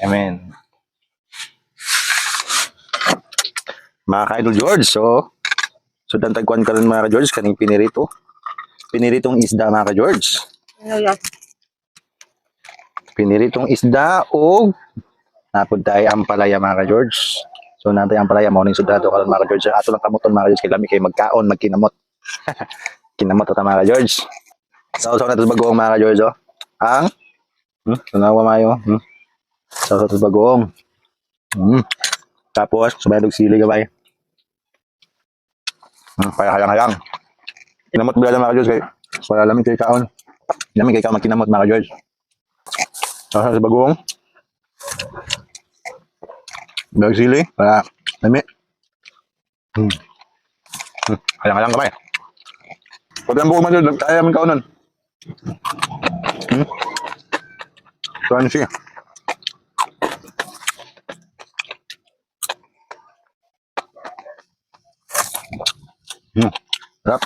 Amen. Mga ka-idol George, so dantagkuhan ka rin mga ka-George, kaning pinirito. Piniritong isda mga ka-George. Piniritong isda o napod tayo ang palaya mga ka-George. So natay ang palaya, morning sudado ka rin mga ka-George. Ato lang kamuton mga ka-George, kailan kayo magkaon, magkinamot. Kinamot ito mga ka-George. Sausaw na ito bagoong mga ka-George. Oh. Ang? Tunawa mayo. Sausaw ito bagoong. Tapos, sumayadog sili gabay. Kaya halang-halang. Kinamot ba mga ka-George? Wala lamig kayo kaon. Lamig kayo magkinamot mga ka-George. Sausaw ito bagoong. Sumayadog sili. Para lamig. Halang-halang gabay. Pwede ang buong mga kaya naman kaunan. Tuan siya. Sarap.